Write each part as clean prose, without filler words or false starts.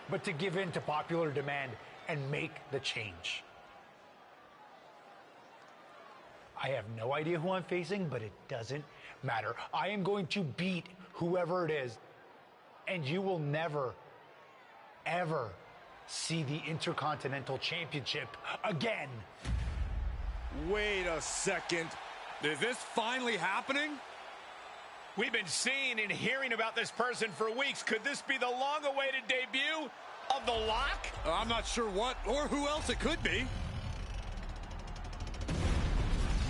but to give in to popular demand and make the change. I have no idea who I'm facing, but it doesn't matter. I am going to beat whoever it is, and you will never, ever see the Intercontinental Championship again. Wait a second. Is this finally happening? We've been seeing and hearing about this person for weeks. Could this be the long-awaited debut of The Lock? I'm not sure what or who else it could be.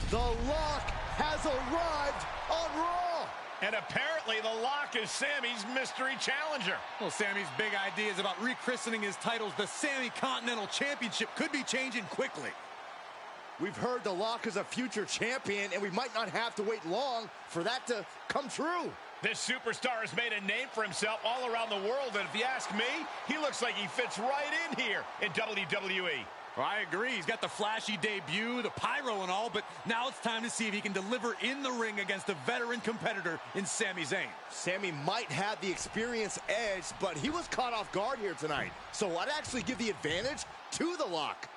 The Lock has arrived on Raw. And apparently The Lock is Sammy's mystery challenger. Well, Sammy's big ideas about rechristening his titles the Sammy Continental Championship could be changing quickly. We've heard The Lock is a future champion, and we might not have to wait long for that to come true. This superstar has made a name for himself all around the world, and if you ask me, he looks like he fits right in here in WWE. Well, I agree. He's got the flashy debut, the pyro and all, but now it's time to see if he can deliver in the ring against a veteran competitor in Sami Zayn. Sammy might have the experience edge, but he was caught off guard here tonight. So I'd actually give the advantage to The Lock.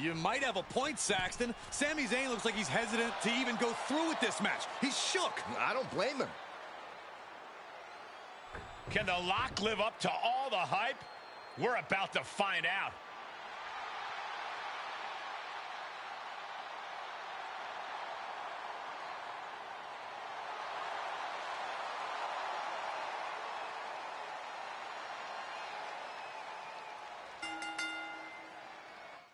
You might have a point, Saxton. Sami Zayn looks like he's hesitant to even go through with this match. He's shook. I don't blame him. Can The Lock live up to all the hype? We're about to find out.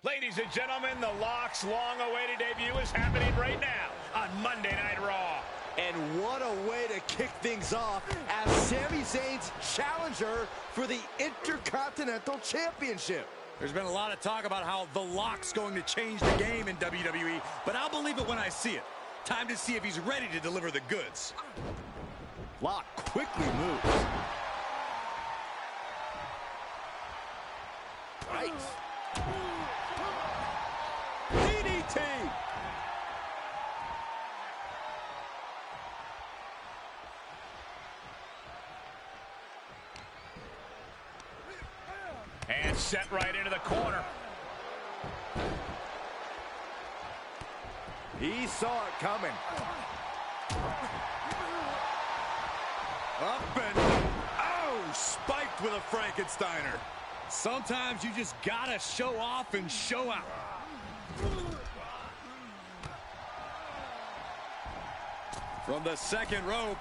Ladies and gentlemen, The Lock's long-awaited debut is happening right now on Monday Night Raw. And what a way to kick things off as Sami Zayn's challenger for the Intercontinental Championship. There's been a lot of talk about how The Lock's going to change the game in WWE, but I'll believe it when I see it. Time to see if he's ready to deliver the goods. Lock quickly moves. Right. DDT. And set right into the corner. He saw it coming. Up and, oh, spiked with a Frankensteiner. Sometimes you just gotta show off and show out. From the second rope.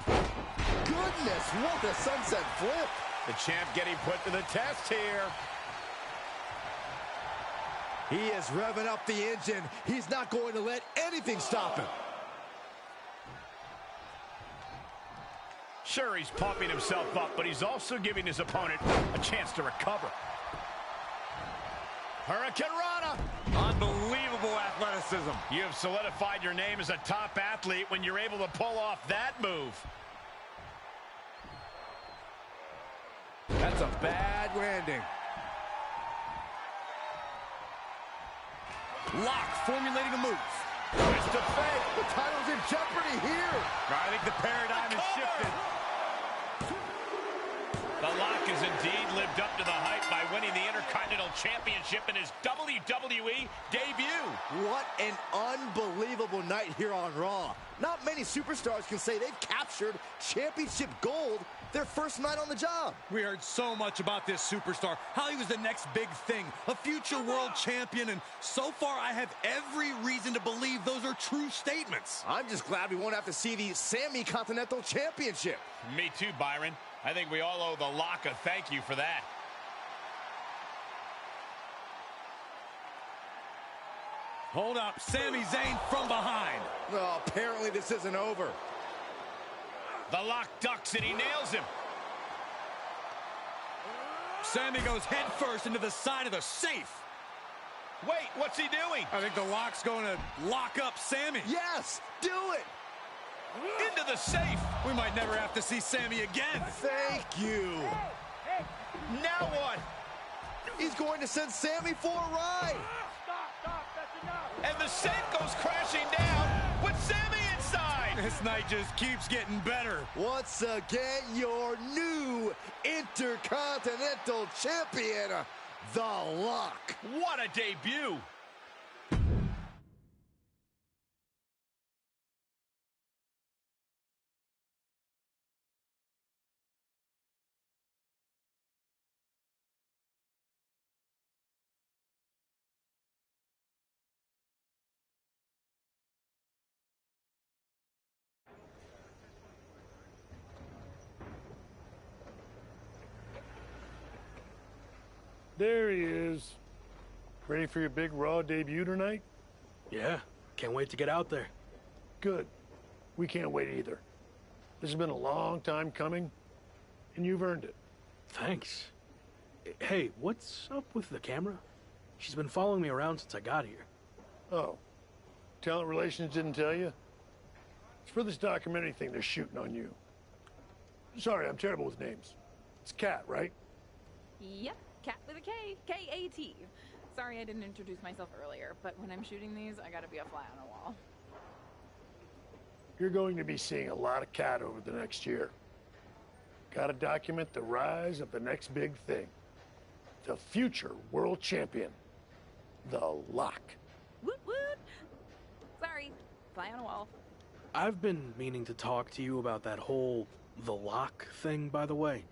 Goodness, what a sunset flip. The champ getting put to the test here. He is revving up the engine. He's not going to let anything stop him. Sure, he's pumping himself up, but he's also giving his opponent a chance to recover. Hurricane Rana. Unbelievable athleticism. You have solidified your name as a top athlete when you're able to pull off that move. That's a bad landing. Lock formulating a move. Twist of fate. The title's in jeopardy here. I think the paradigm has shifted. The Lock has indeed lived up to the hype by winning the Intercontinental Championship in his WWE debut. What an unbelievable night here on Raw. Not many superstars can say they've captured championship gold their first night on the job. We heard so much about this superstar, how he was the next big thing, a future world champion, and so far I have every reason to believe those are true statements. I'm just glad we won't have to see the Sammy Continental Championship. Me too, Byron. I think we all owe The Lock a thank you for that. Hold up, Sami Zayn from behind. Oh, apparently this isn't over. The Lock ducks and he nails him. Sami goes head first into the side of the safe. Wait, what's he doing? I think The Lock's going to lock up Sami. Yes, do it. Into the safe. We might never have to see Sami again. Thank you. Now what? He's going to send Sami for a ride. Stop, that's enough. And the safe goes crashing down with Sami inside. This night just keeps getting better. Once again, your new Intercontinental Champion, The Lock. What a debut. There he is. Ready for your big Raw debut tonight? Yeah, can't wait to get out there. Good. We can't wait either. This has been a long time coming, and you've earned it. Thanks. Hey, what's up with the camera? She's been following me around since I got here. Oh, Talent Relations didn't tell you? It's for this documentary thing they're shooting on you. Sorry, I'm terrible with names. It's Kat, right? Yep, Cat with a K, K-A-T. Sorry I didn't introduce myself earlier, but when I'm shooting these, I gotta be a fly on a wall. You're going to be seeing a lot of Kat over the next year. Gotta document the rise of the next big thing. The future world champion. The Lock. Woot woot! Sorry, fly on a wall. I've been meaning to talk to you about that whole The Lock thing, by the way.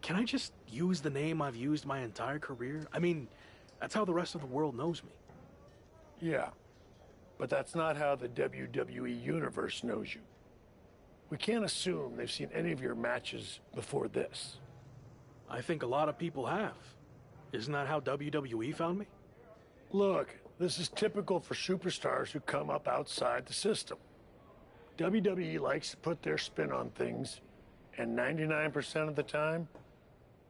Can I just use the name I've used my entire career? I mean, that's how the rest of the world knows me. Yeah, but that's not how the WWE Universe knows you. We can't assume they've seen any of your matches before this. I think a lot of people have. Isn't that how WWE found me? Look, this is typical for superstars who come up outside the system. WWE likes to put their spin on things, and 99% of the time,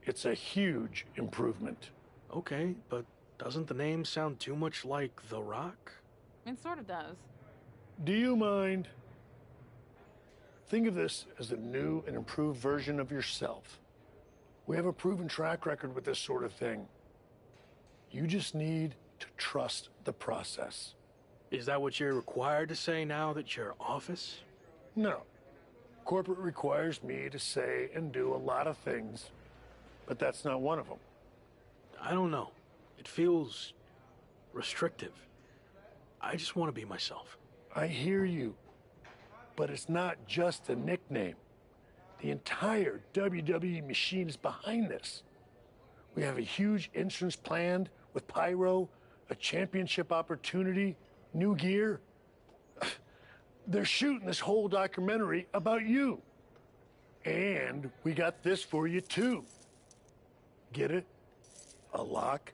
it's a huge improvement. Okay, but doesn't the name sound too much like The Rock? It sort of does. Do you mind? Think of this as a new and improved version of yourself. We have a proven track record with this sort of thing. You just need to trust the process. Is that what you're required to say now that you're office? No. Corporate requires me to say and do a lot of things, but that's not one of them. I don't know. It feels restrictive. I just want to be myself. I hear you, but it's not just a nickname. The entire WWE machine is behind this. We have a huge entrance planned with pyro, a championship opportunity, new gear. They're shooting this whole documentary about you. And we got this for you too. Get it? A lock?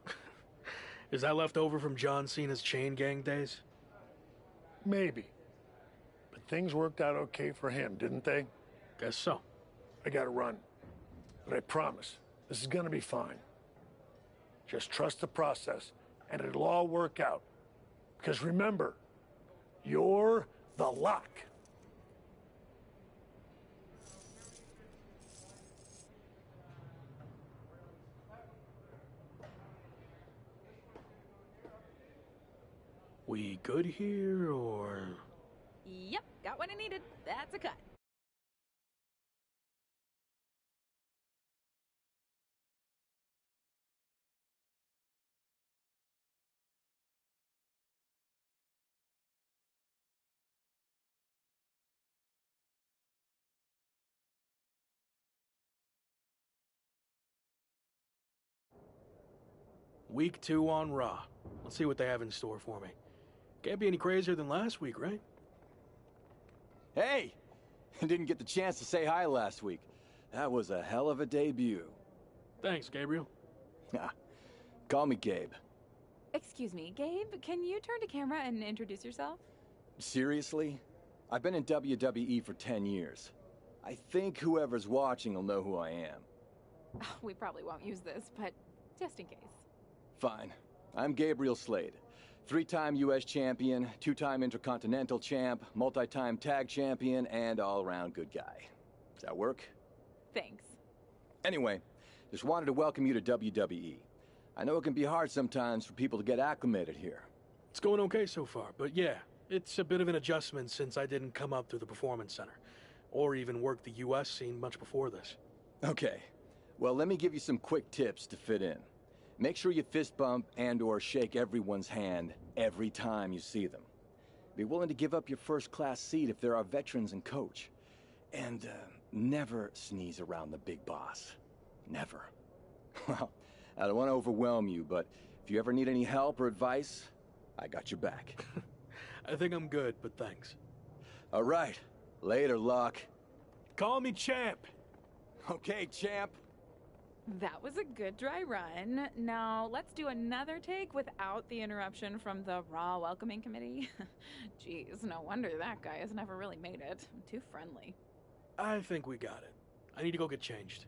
Is that left over from John Cena's Chain Gang days? Maybe. But things worked out okay for him, didn't they? Guess so. I gotta run. But I promise, this is gonna be fine. Just trust the process, and it'll all work out. Because remember, you're the Lock. We good here, or...? Yep, got what I needed. That's a cut. Week 2 on Raw. Let's see what they have in store for me. Can't be any crazier than last week, right? Hey! I didn't get the chance to say hi last week. That was a hell of a debut. Thanks, Gabriel. Call me Gabe. Excuse me, Gabe, can you turn to camera and introduce yourself? Seriously? I've been in WWE for 10 years. I think whoever's watching will know who I am. We probably won't use this, but just in case. Fine. I'm Gabriel Slade. 3-time U.S. champion, 2-time Intercontinental champ, multi-time tag champion, and all-around good guy. Does that work? Thanks. Anyway, just wanted to welcome you to WWE. I know it can be hard sometimes for people to get acclimated here. It's going okay so far, but yeah, It's a bit of an adjustment since I didn't come up through the Performance Center, or even work the US scene much before this. Okay, well, let me give you some quick tips to fit in. Make sure you fist bump and or shake everyone's hand every time you see them. Be willing to give up your first-class seat if there are veterans and coach. And never sneeze around the big boss. Never. Well, I don't want to overwhelm you, but if you ever need any help or advice, I got your back. I think I'm good, but thanks. All right. Later, Luck. Call me champ. Okay, champ. That was a good dry run. Now, let's do another take without the interruption from the Raw welcoming committee. Jeez, no wonder that guy has never really made it. Too friendly. I think we got it. I need to go get changed.